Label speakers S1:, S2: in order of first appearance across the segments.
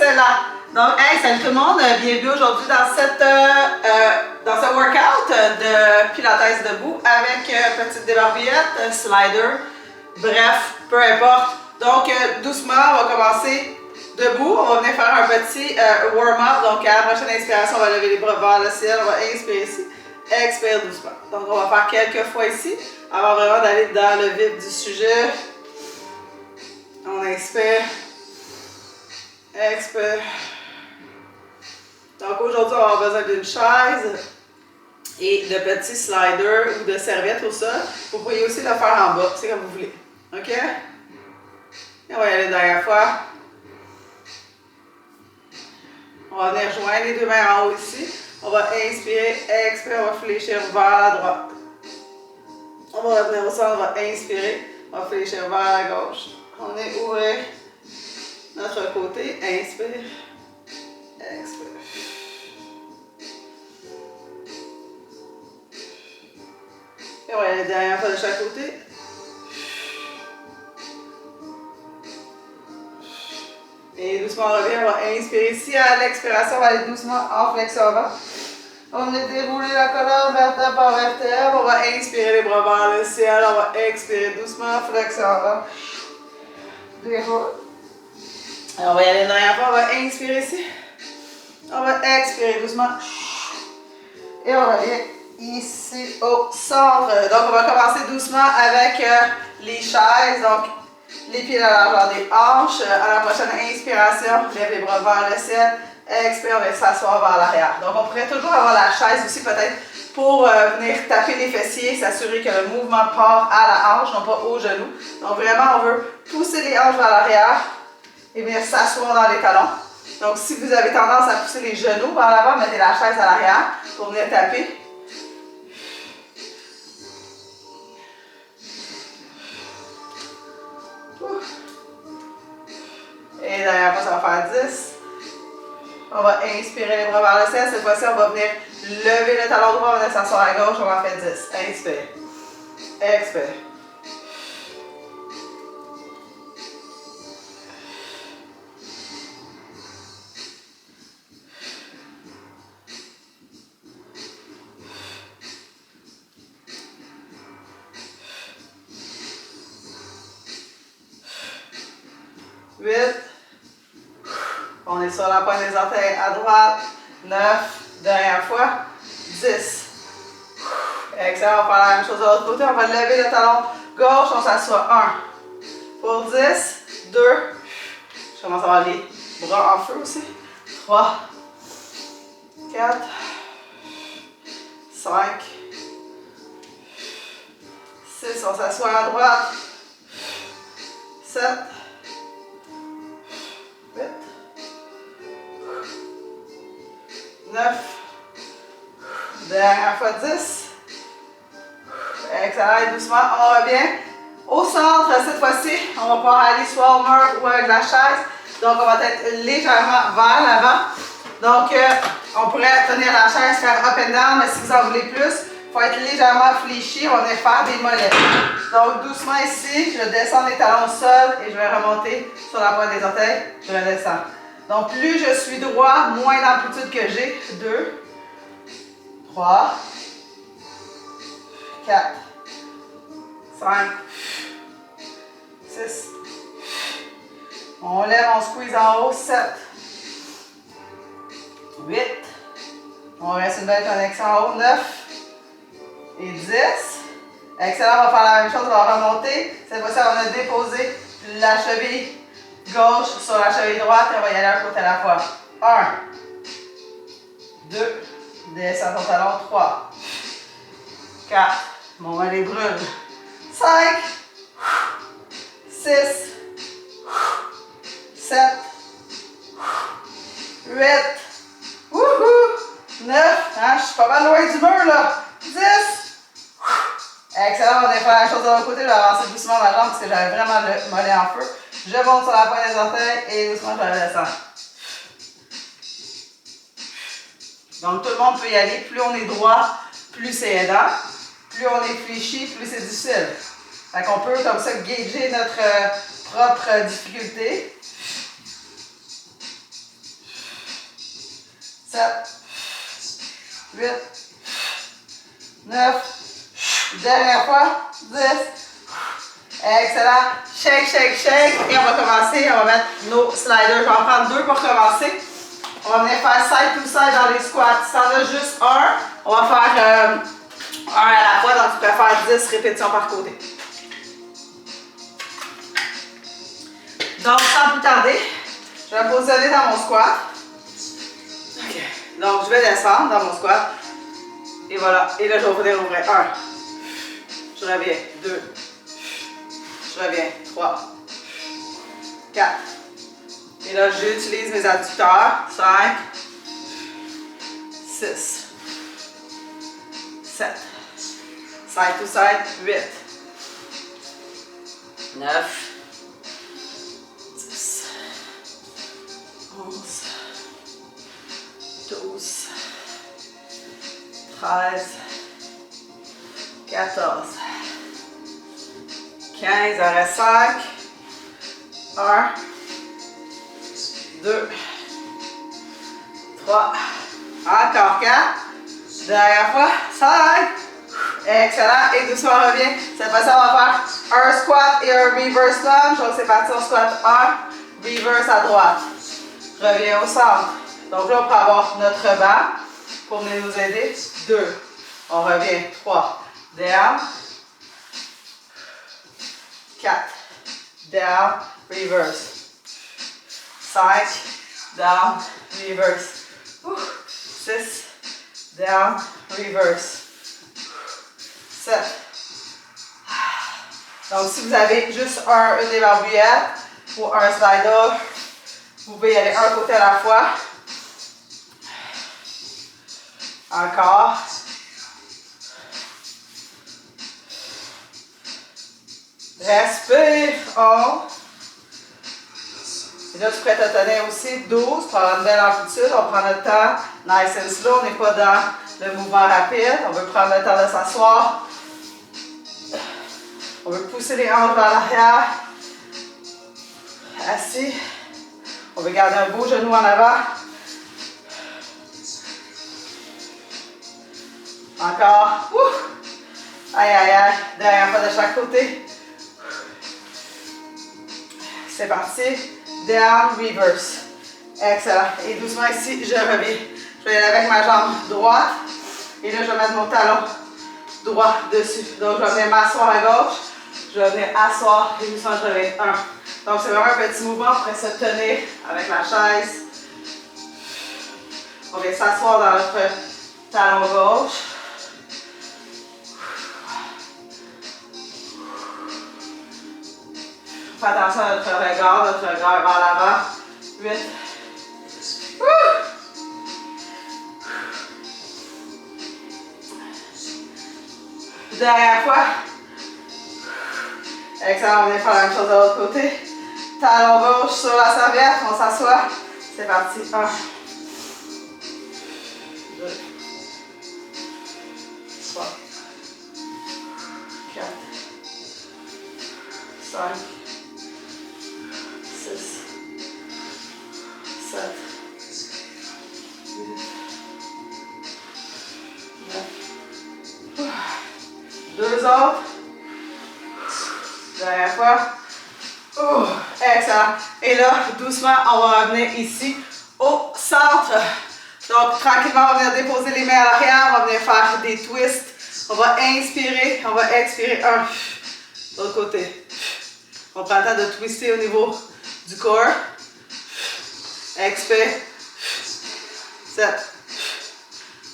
S1: Excellent. Donc, hey, salut tout le monde. Bienvenue aujourd'hui dans ce workout de Pilates debout avec petite débarbillette, slider, bref, peu importe. Donc, doucement, on va commencer debout. On va venir faire un petit warm-up. Donc, à la prochaine inspiration, on va lever les bras vers le ciel. On va inspirer ici. Expire doucement. Donc, on va faire quelques fois ici avant vraiment d'aller dans le vif du sujet. On inspire. Expire. Donc aujourd'hui, on va avoir besoin d'une chaise et de petits sliders ou de serviettes au sol. Vous pourriez aussi le faire en bas, c'est comme vous voulez. OK? Et on va y aller une dernière fois. On va venir joindre les deux mains en haut ici. On va inspirer, expirer, on va fléchir vers la droite. On va revenir au sol, on va inspirer, on va fléchir vers la gauche. On est ouvert notre côté, inspire, expire. Et on va aller derrière fois de chaque côté. Et doucement on revient, on va inspirer ici. À l'expiration, on va aller doucement en flexion avant. On va dérouler la colonne vertèbre par vertèbre. On va inspirer les bras vers le ciel. On va expirer doucement, flexion avant. Déroule. Et on va y aller une dernière fois. On va inspirer ici. On va expirer doucement. Et on va aller ici au centre. Donc on va commencer doucement avec les chaises. Donc les pieds à la largeur des hanches. À la prochaine inspiration, lève les bras vers le ciel. Expire, on va s'asseoir vers l'arrière. Donc on pourrait toujours avoir la chaise aussi peut-être pour venir taper les fessiers, s'assurer que le mouvement part à la hanche, non pas au genou. Donc vraiment, on veut pousser les hanches vers l'arrière et venir s'asseoir dans les talons. Donc si vous avez tendance à pousser les genoux vers l'avant, mettez la chaise à l'arrière pour venir taper. Et derrière ça, ça va faire 10. On va inspirer les bras vers le ciel. Cette fois-ci, on va venir lever le talon droit, on va venir s'asseoir à gauche, on va faire 10. Inspire. Expire. On est sur la pointe des orteils à droite. 9. Dernière fois. 10. Excellent. On va faire la même chose de l'autre côté. On va lever le talon gauche. On s'assoit. 1. Pour 10. 2. Je commence à avoir les bras en feu aussi. 3. 4. 5. 6. On s'assoit à droite. 7. 8. 9. Dernière fois 10. Excellent. Et doucement, on revient au centre. Cette fois-ci, on va pouvoir aller soit au mur ou avec la chaise. Donc, on va être légèrement vers l'avant. Donc, on pourrait tenir la chaise, faire up and down, mais si vous en voulez plus, il faut être légèrement fléchi. On va venir faire des mollets. Donc, doucement ici, je descends les talons au sol et je vais remonter sur la pointe des orteils. Je redescends. Donc, plus je suis droit, moins d'amplitude que j'ai. 2, 3, 4, 5, 6. On lève, on squeeze en haut. 7, 8. On reste une belle connexion en haut. 9 et 10. Excellent, on va faire la même chose, on va remonter. Cette fois-ci, on va déposer la cheville gauche sur la cheville droite et on va y aller un côté à la fois. 1, 2, descends ton talon, 3, 4, bon, on va les brûle. 5, 6, 7, 8, 9, hein, je suis pas mal loin du mur là. 10. Excellent, on va faire la chose de l'autre côté, je vais avancer doucement ma jambe parce que j'avais vraiment le mollet en feu. Je monte sur la pointe des orteils et doucement je redescends. Donc tout le monde peut y aller. Plus on est droit, plus c'est aidant. Plus on est fléchi, plus c'est difficile. Fait qu'on peut comme ça gager notre propre difficulté. 7, 8, 9, dernière fois, 10. Excellent. Shake, shake, shake. Et on va commencer, on va mettre nos sliders. Je vais en prendre 2 pour commencer. On va venir faire side to side dans les squats. Si t'en as juste un, on va faire un à la fois, donc tu peux faire 10 répétitions par côté. Donc, sans plus tarder, je vais me positionner dans mon squat. Ok. Donc, je vais descendre dans mon squat. Et voilà. Et là, je vais venir ouvrir. 1. Je reviens. 2. Je reviens. 3. 4. Et là, j'utilise mes adducteurs. 5. 6. 7. Side to side. 8. 9. 10. 11. 12. 13. 14. 15, il en reste 5. 1, 2, 3, encore 4. Dernière fois, 5. Excellent. Et doucement, on revient. Cette fois-ci, on va faire un squat et un reverse lunge. Donc, c'est parti, on squat 1, reverse à droite. Reviens au centre. Donc là, on peut avoir notre banc pour venir nous aider. 2. On revient. 3. Down. 4. Down. Reverse. 5. Down. Reverse. 6. Down. Reverse. 7. Donc, si vous avez juste une des barbouillettes ou un slider, vous pouvez y aller un côté à la fois. Encore. Respire. 11. Et là, tu peux te tenir aussi. 12. Pour avoir une belle amplitude. On prend notre temps. Nice and slow. On n'est pas dans le mouvement rapide. On veut prendre le temps de s'asseoir. On veut pousser les hanches vers l'arrière. Assis. On veut garder un beau genou en avant. Encore. Aïe, aïe, aïe. Dernière fois de chaque côté. C'est parti. Down, reverse. Excellent. Et doucement ici, je reviens. Je vais aller avec ma jambe droite. Et là, je vais mettre mon talon droit dessus. Donc, je vais venir m'asseoir à gauche. Je vais venir asseoir et doucement, je reviens. 1. Donc, c'est vraiment un petit mouvement pour se tenir avec la chaise. On vient s'asseoir dans notre talon gauche. Fais attention à notre regard vers l'avant. 8. Dernière fois. Excellent, on vient faire la même chose de l'autre côté. Talon gauche sur la serviette, on s'assoit. C'est parti. 1, 2, 3, 4, 5, 6, 7, 8, 9. 2 autres. Dernière fois. Excellent. Et là, doucement, on va revenir ici au centre. Donc, tranquillement, on va venir déposer les mains à l'arrière. On va venir faire des twists. On va inspirer. On va expirer. 1. De l'autre côté. On prend le temps de twister au niveau du corps. Expire. 7.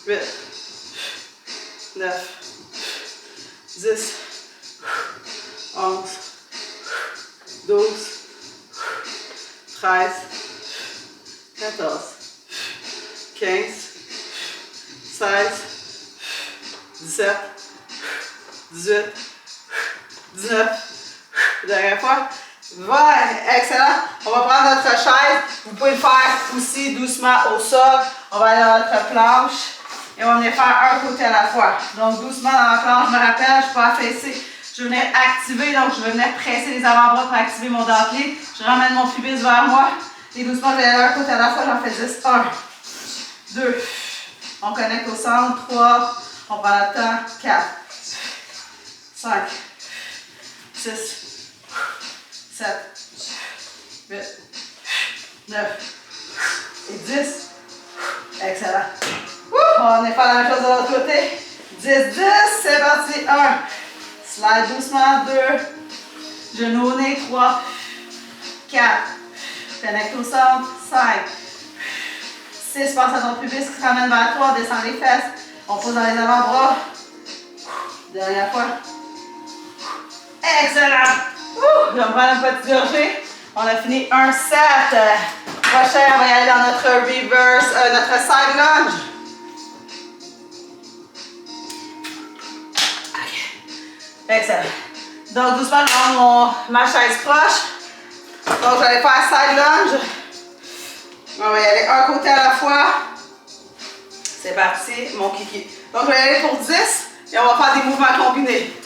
S1: 8. 9. 10. 11. 12. 13. 14. 15. 16. 17. 18. 19. Dernière fois. 20. Excellent. On va prendre notre chaise. Vous pouvez le faire aussi doucement au sol. On va aller dans notre planche. Et on va venir faire un côté à la fois. Donc doucement dans la planche, je me rappelle, je ne suis pas affaissée. Je vais venir activer, donc je vais venir presser les avant-bras pour activer mon dentelé. Je ramène mon pubis vers moi. Et doucement, je vais aller un côté à la fois, j'en fais 10. 1, 2. On connecte au centre. 3. On prend le temps. 4. 5. 6. 7. 8. 9. Et 10. Excellent. On est fait la même chose de l'autre côté. 10, 10. C'est parti. 1. Slide doucement. 2. Genou au nez. 3. 4. Connecte au centre. 5. 6. Passe à ton pubis qui se ramène vers toi. Descends les fesses. On pose dans les avant-bras. Dernière fois. Excellent. Je vais me prendre une petite gorgée. On a fini un set. Prochain, on va y aller dans notre reverse, notre side lunge. Ok. Excellent. Donc, doucement, je rends ma chaise proche. Donc, je vais aller faire side lunge. On va y aller un côté à la fois. C'est parti, mon kiki. Donc, je vais y aller pour 10 et on va faire des mouvements combinés.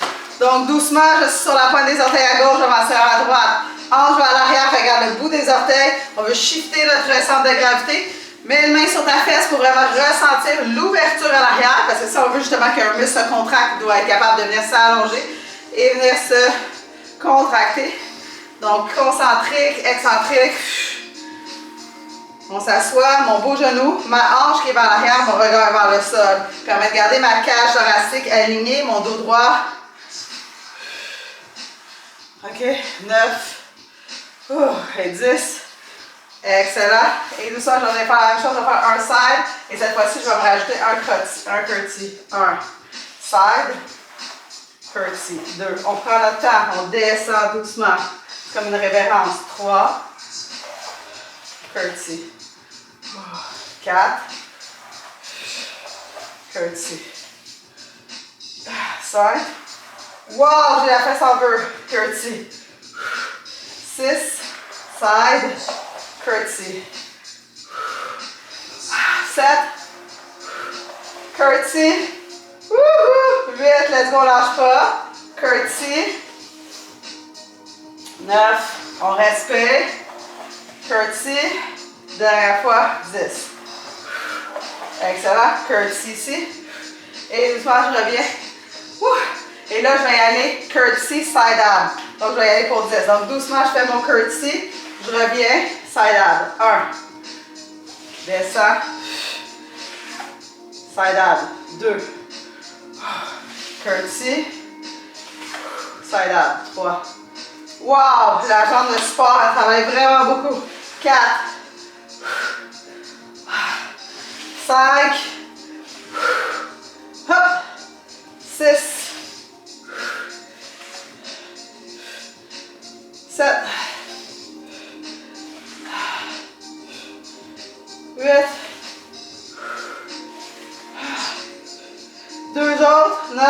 S1: Donc, doucement, je suis sur la pointe des orteils à gauche, je vais m'asseoir à droite. Hanche vers l'arrière, regarde le bout des orteils. On veut shifter notre centre de gravité. Mets une main sur ta fesse pour vraiment ressentir l'ouverture à l'arrière. Parce que ça, on veut justement qu'un muscle se contracte, il doit être capable de venir s'allonger et venir se contracter. Donc, concentrique, excentrique. On s'assoit, mon beau genou, ma hanche qui est vers l'arrière, mon regard vers le sol. Permet de garder ma cage thoracique alignée, mon dos droit. OK, 9. Et 10. Excellent. Et tout ça, je vais faire la même chose, je vais faire un side. Et cette fois-ci, je vais me rajouter un curtsy. 1. Side. Curtsy. 2. On prend notre temps, on descend doucement. C'est comme une révérence. 3. Curtsy. 4. Curtsy. 5. Wow, j'ai la fesse en vœu. Curtsy. 6. Side. Curtsy. 7. Curtsy. 8. Let's go, lâche pas. Curtsy. 9. On respire. Curtsy. Dernière fois. 10. Excellent. Curtsy ici. Et doucement, je reviens. Et là, je vais y aller curtsy, side ab. Donc, je vais y aller pour 10. Donc, doucement, je fais mon curtsy. Je reviens, side ab. 1. Descends. Side ab. 2. Curtsy. Side ab. 3. Wow! La jambe de sport, elle travaille vraiment beaucoup. 4. 5. Hop. 6. 7. 8. 2 autres. 9.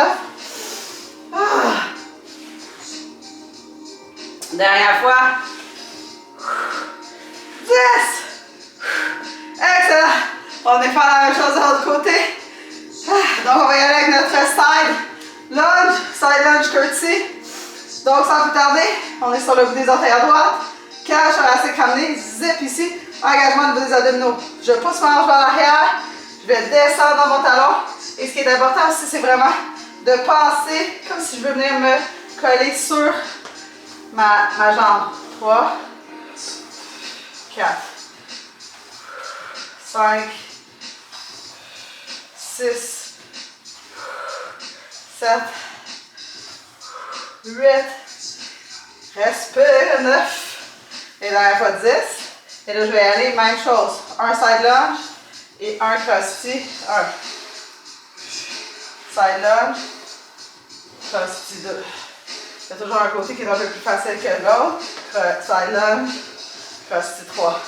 S1: Dernière fois. 10. Excellent. On est fait la même chose de l'autre côté. Donc, on va y aller avec notre side lunge curtsy. Donc, sans plus tarder, on est sur le bout des orteils à droite. Cage thoracique ramenée, zip ici. Engagement au niveau des abdominaux. Je pousse ma hanche vers l'arrière. Je vais descendre dans mon talon. Et ce qui est important aussi, c'est vraiment de passer comme si je veux venir me coller sur ma jambe. 3, 4, 5, 6, 7, 8, respire, 9, et dernière fois 10. Et là, je vais aller, même chose, un side lunge et un cross-stitch, 1. Side lunge, cross-stitch 2. Il y a toujours un côté qui est un peu plus facile que l'autre. Side lunge, cross-stitch 3.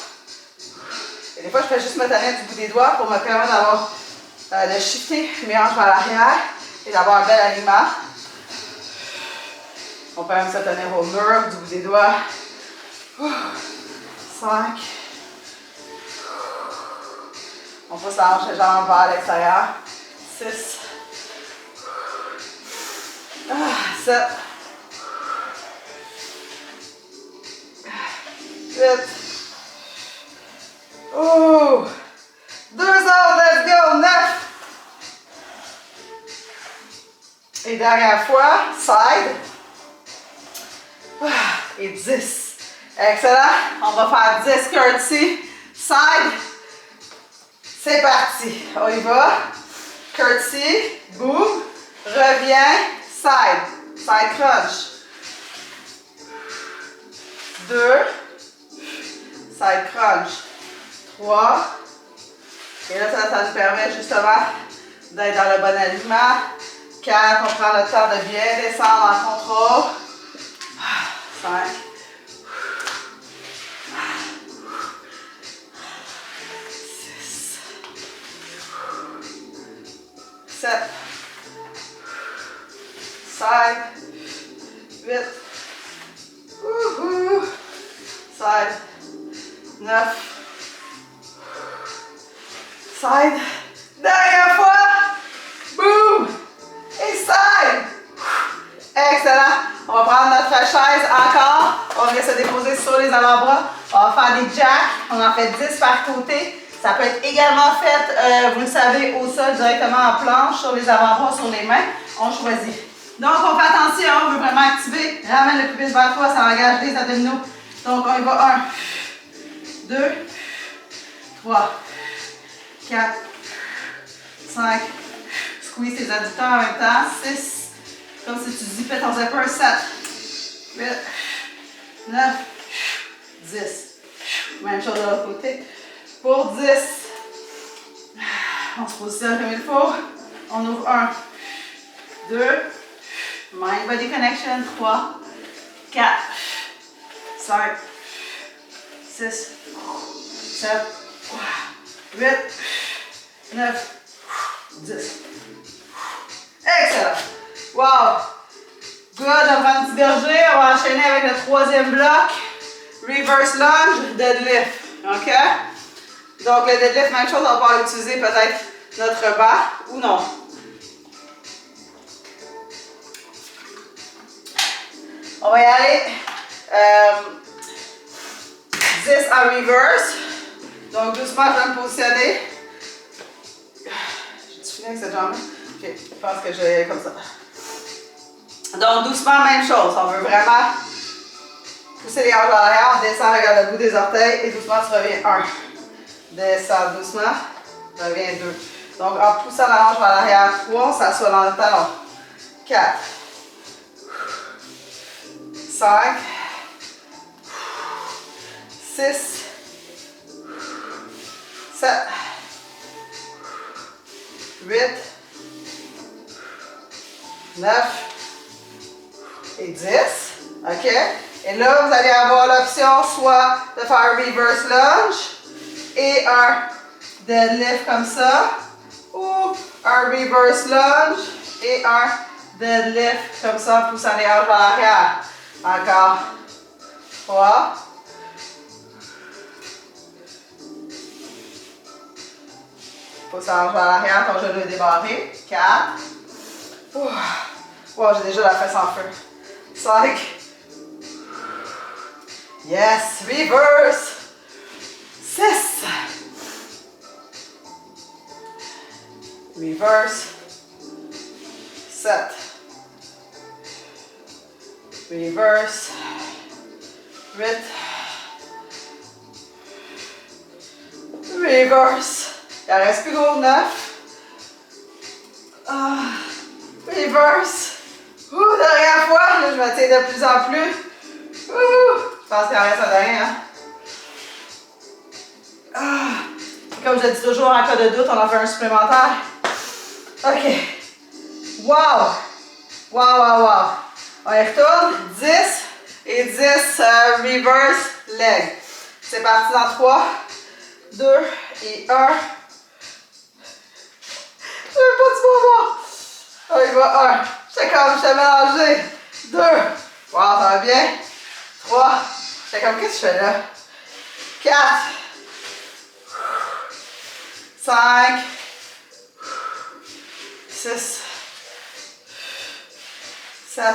S1: Et des fois, je fais juste me tenir du bout des doigts pour me permettre d'avoir, de shifter mes hanches vers l'arrière et d'avoir un bel alignement. On peut même se tenir au mur du bout des doigts. 5. On pousse la hanche et jambe vers l'extérieur. 6. 7. 8. 2 autres, Et dernière fois, side. Et 10. Excellent. On va faire 10 curtsy, side. C'est parti. On y va. Curtsy, boom. Reviens, side. Side crunch. 2. Side crunch. 3. Et là, ça nous permet justement d'être dans le bon alignement. 4. On prend le temps de bien descendre en contrôle. 5. 6. 7. Side. 8. Side. 9. Side. Dernière fois. Boom. Et side. Excellent. On va prendre notre chaise encore. On vient se déposer sur les avant-bras. On va faire des jacks. On en fait 10 par côté. Ça peut être également fait, vous le savez, au sol, directement en planche, sur les avant-bras, sur les mains. On choisit. Donc, on fait attention. On veut vraiment activer. Ramène le pubis vers toi. Ça engage les abdominaux. Donc, on y va. 1, 2, 3, 4, 5. Squeeze tes adducteurs en même temps. 6. Comme si tu zippais ton zipper. 7, 8, 9, 10. Même chose de l'autre côté. Pour 10. On se positionne comme il faut. On ouvre 1, 2. Mind body connection. 3, 4, 5, 6, 7, 8, 9, 10. Excellent. Wow! Good, on prend un petit berger. On va enchaîner avec le troisième bloc. Reverse lunge, deadlift. OK? Donc, le deadlift, même chose, on va pouvoir utiliser peut-être notre bas ou non. On va y aller. 10 en reverse. Donc, doucement, je vais me positionner. J'ai-tu fini avec cette jambe? OK, je pense que je vais y aller comme ça. Donc, doucement, même chose. On veut vraiment pousser les hanches en arrière. On descend, regarde le bout des orteils et doucement, tu reviens 1. Descends doucement, reviens 2. Donc, en poussant la hanche vers l'arrière, 3, on s'assoit dans le talon. 4, 5, 6, 7, 8, 9 et 10. OK? Et là, vous allez avoir l'option soit de faire un reverse lunge et un deadlift comme ça, ou un reverse lunge et un deadlift comme ça, en poussant les hanches vers l'arrière. Encore. 3. Pousse la hanche vers l'arrière, ton genou est débarré. 4. Wow, j'ai déjà la fesse en feu. 5. Yes, reverse. 6. Reverse. 7. Reverse. 8. Reverse. Il en reste plus gros. 9. Reverse. Dernière fois. Là, je m'attire de plus en plus. Je pense qu'il en reste un dernier. Comme je dis toujours, en cas de doute, on en fait un supplémentaire. OK. Wow. Wow, wow, wow. On y retourne. 10 et 10 reverse leg. C'est parti dans 3, 2 et 1. Je veux pas du voir. On y va. 1. J'étais comme, je t'ai mélangé. 2. Wow, ça va bien. 3. J'étais comme, qu'est-ce que je fais là? 4. 5. 6. 7.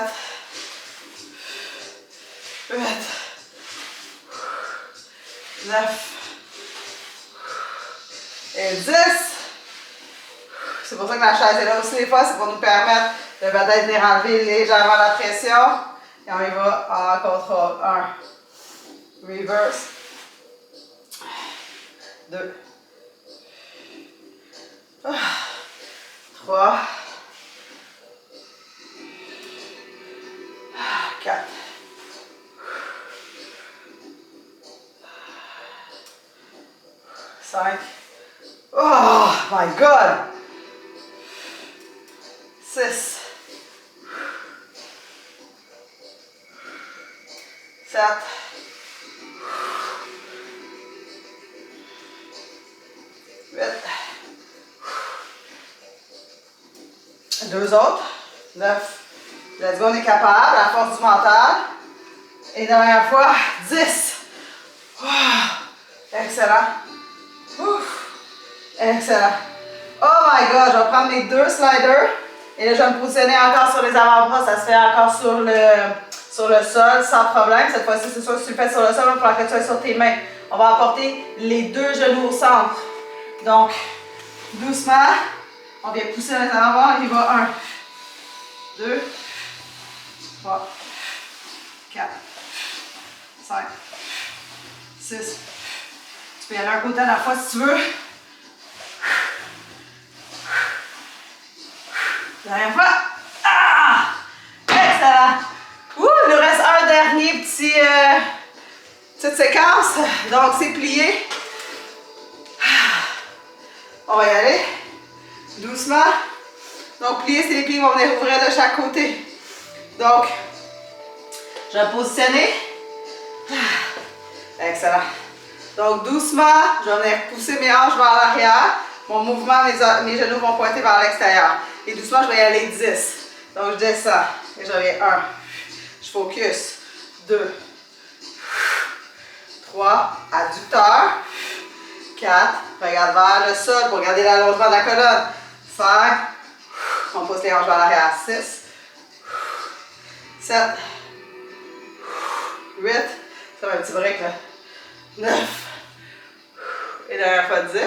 S1: 8. 9. Et 10. C'est pour ça que la chaise est là aussi des fois, c'est pour nous permettre Je vais peut-être venir enlever légèrement la pression. Et on y va en contrôle. 1. Reverse. 2. 3. 4. 5. Oh my God! 6. 7. 8. 2 autres. 9. Let's go, on est capable, à la force du mental. Et dernière fois, 10. Oh, excellent. Ouf. Excellent. Oh my God, je vais prendre mes 2 sliders. Et là, je vais me positionner encore sur les avant-bras. Ça se fait encore sur le sol sans problème. Cette fois-ci, c'est sûr que si tu le fais sur le sol, il va falloir que tu sois sur tes mains. On va apporter les 2 genoux au centre. Donc, doucement, on vient pousser les avant-bras. Il va 1, 2, 3, 4, 5, 6. Tu peux y aller un côté à la fois si tu veux. Dernière fois. Ah! Excellent. Ouh, il nous reste un dernier petite séquence. Donc, c'est plié. On va y aller. Doucement. Donc, plier, c'est les pieds qui vont venir ouvrir de chaque côté. Donc, je vais me positionner. Excellent. Donc, doucement, je vais venir pousser mes hanches vers l'arrière. Mon mouvement, mes genoux vont pointer vers l'extérieur. Et doucement, je vais y aller 10. Donc, je descends. Et je reviens 1. Je focus. 2. 3. Adducteur. 4. Regarde vers le sol pour garder l'allongement de la colonne. 5. On pousse les hanches vers l'arrière. 6. 7. 8. Ça va un petit break là. 9. Et dernière fois 10.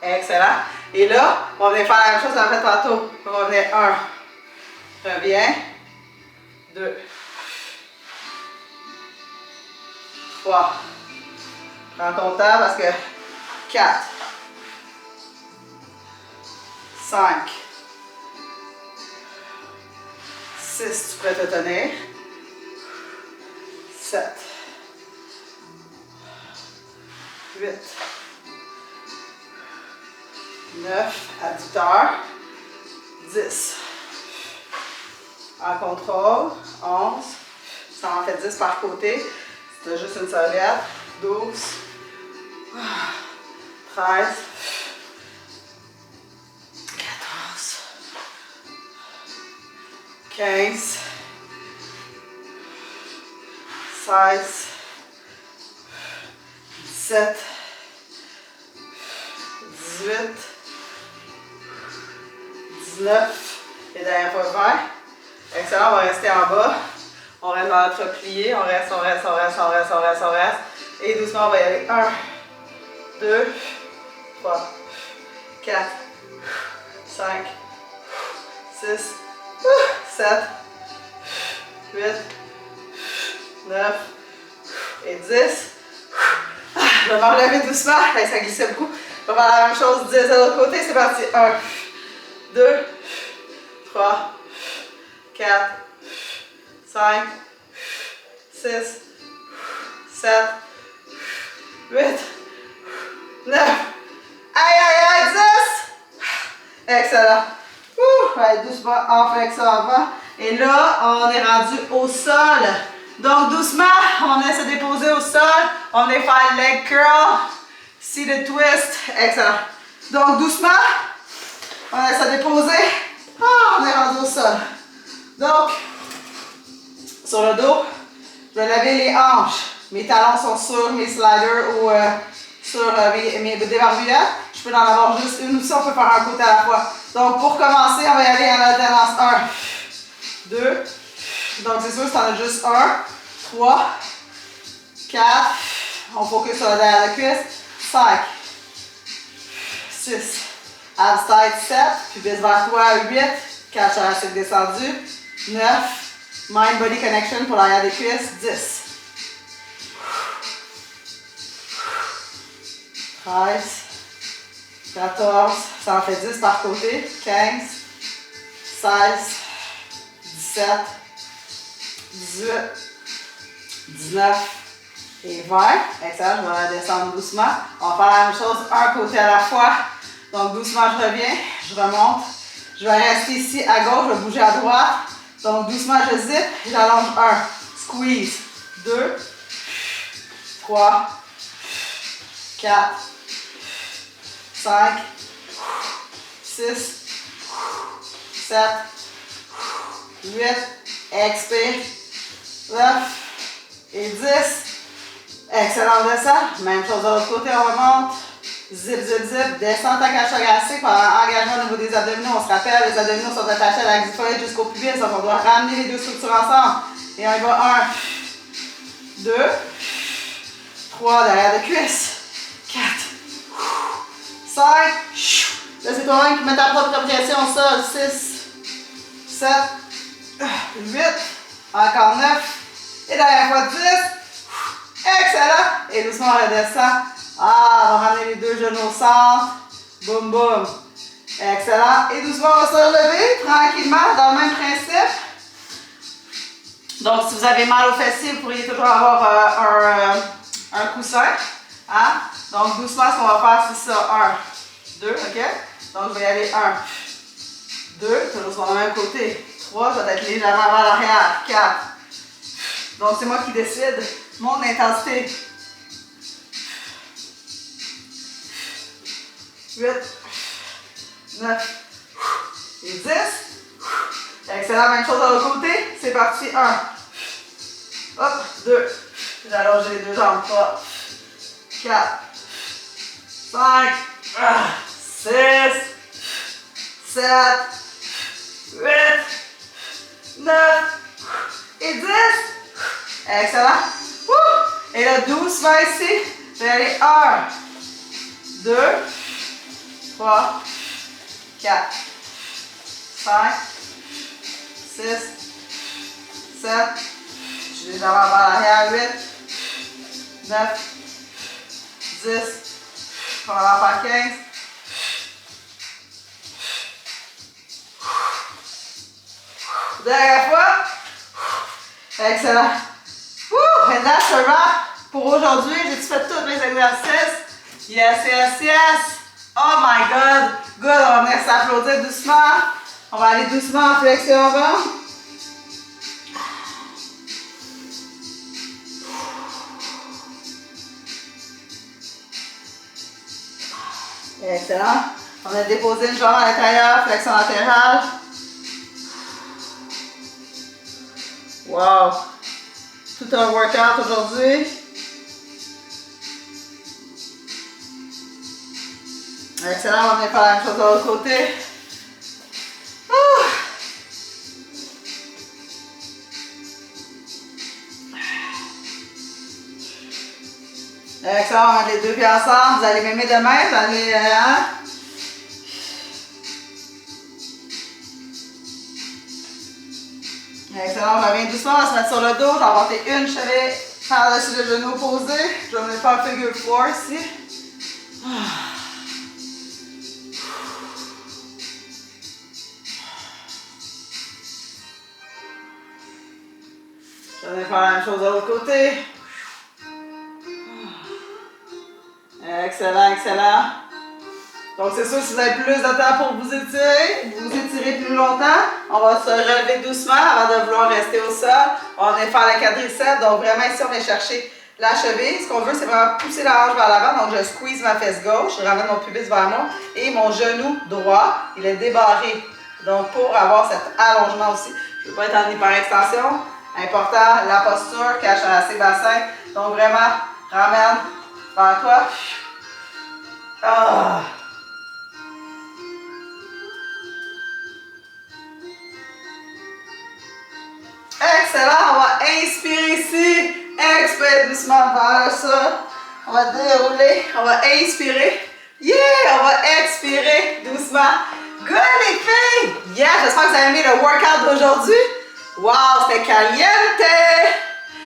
S1: Excellent. Et là, on va venir faire la même chose qu'on a fait tantôt. On va venir 1. Reviens. 2. 3. Prends ton temps parce que 4. 5. 6. Tu pourrais te tenir. 7. 8. 9, adducteur, 10, en contrôle, 11, ça en fait 10 par côté, c'est juste une serviette, 12, 13, 14, 15, 16, 17, 18, 19, et dernière fois 20. Excellent, on va rester en bas. On reste dans notre plié, on reste. Et doucement, on va y aller. 1, 2, 3, 4, 5, 6, 7, 8, 9 et 10. Je vais m'enlever doucement. Ça glissait beaucoup. On va faire la même chose 10 de l'autre côté. C'est parti. 1, 2, 3, 4, 5, 6, 7, 8, 9. Aïe, 10. Excellent. Allez, doucement en flexion avant. Et là, on est rendu au sol. Donc, doucement, on vient se déposer au sol. On vient faire leg curl, seated twist. Excellent. Donc, doucement, on vient se déposer. On est rendu au sol. Donc, sur le dos, je vais lever les hanches. Mes talons sont sur mes sliders ou sur mes débarbouillettes. Je peux en avoir juste une aussi, on peut faire un côté à la fois. Donc, pour commencer, on va y aller en alternance. 1, 2. Donc, c'est sûr que tu en as juste 1, 3, 4. On focus sur la derrière de cuisse. 5, 6. Abs tight, 7. Puis baisse vers toi. 8, Cage thoracique descendu. 9. Mind-body connection pour l'arrière des cuisses. 10. 13. 14. Ça en fait 10 par côté. 15. 16. 17. 18. 19. Et 20. Excellent, je vais descendre doucement. On va faire la même chose, un côté à la fois. Donc doucement, je reviens, je remonte. Je vais rester ici à gauche, je vais bouger à droite. Donc doucement, je zip, j'allonge 1. Squeeze. 2. 3. 4. 5. 6. 7. 8. Expire. 9. Et 10. Excellent, on descend. Même chose de l'autre côté, on remonte. Zip, zip, zip. Descends ta cage thoracique. Engagement au niveau des abdominaux. On se rappelle, les abdominaux sont attachés à la xiphoïde jusqu'au pubis. Donc on doit ramener les deux structures ensemble. Et on y va. 1, 2, 3, derrière de cuisse. 4, 5. Là, c'est toi-même qui met ta propre pression au sol. 6, 7, 8. Encore 9. Et derrière fois 10. Excellent. Et doucement, on redescend. On va ramener les deux genoux au centre. Boum, boum. Excellent. Et doucement, on va se relever tranquillement dans le même principe. Donc, si vous avez mal aux fessiers, vous pourriez toujours avoir un coussin. Hein? Donc, doucement, ce qu'on va faire, c'est ça. 1, 2, OK? Donc, je vais y aller 1, 2, toujours sur le même côté. 3, je vais être légèrement vers l'arrière. 4. Donc, c'est moi qui décide mon intensité. 8, 9 et 10. Excellent, même chose de l'autre côté. C'est parti. 1. Hop, 2. J'allonge les deux jambes. 3, 4, 5, 6, 7, 8, 9 et 10. Excellent. Et là, doucement ici. Je vais aller 1, 2, 3, 4, 5, 6, 7, je suis déjà vers l'arrière, 8, 9, 10, on va en faire 15. Dernière fois. Excellent. And that's a wrap pour aujourd'hui. J'ai fait tous mes exercices. Yes, yes, yes. Oh my God. Good. On va venir s'applaudir doucement. On va aller doucement en flexion avant. Excellent. On a déposé une jambe à l'intérieur, flexion latérale. Wow. Tout un workout aujourd'hui. Excellent, on va venir faire la même chose de l'autre côté. Excellent, on va mettre les deux pieds ensemble. Vous allez m'aimer demain, vous allez... Excellent, on revient doucement, on va se mettre sur le dos. Je vais monter une cheville par-dessus le genou posé. Je vais venir faire un figure 4 ici. Je vais venir faire la même chose de l'autre côté. Excellent, excellent. Donc c'est sûr, si vous avez plus de temps pour vous étirez plus longtemps. On va se relever doucement avant de vouloir rester au sol. On vient faire le quadriceps. Donc vraiment ici, on vient chercher la cheville. Ce qu'on veut, c'est vraiment pousser la hanche vers l'avant. Donc je squeeze ma fesse gauche, je ramène mon pubis vers moi. Et mon genou droit, il est débarré. Donc pour avoir cet allongement aussi. Je ne veux pas être en hyperextension. Important, la posture, cage thoracique, bassin. Donc vraiment, ramène vers toi. Ah. Excellent, on va inspirer ici. Expire doucement vers le sol. On va dérouler, on va inspirer. Yeah, on va expirer doucement. Good les filles! Yeah, j'espère que vous avez aimé le workout d'aujourd'hui. Wow, c'était caliente!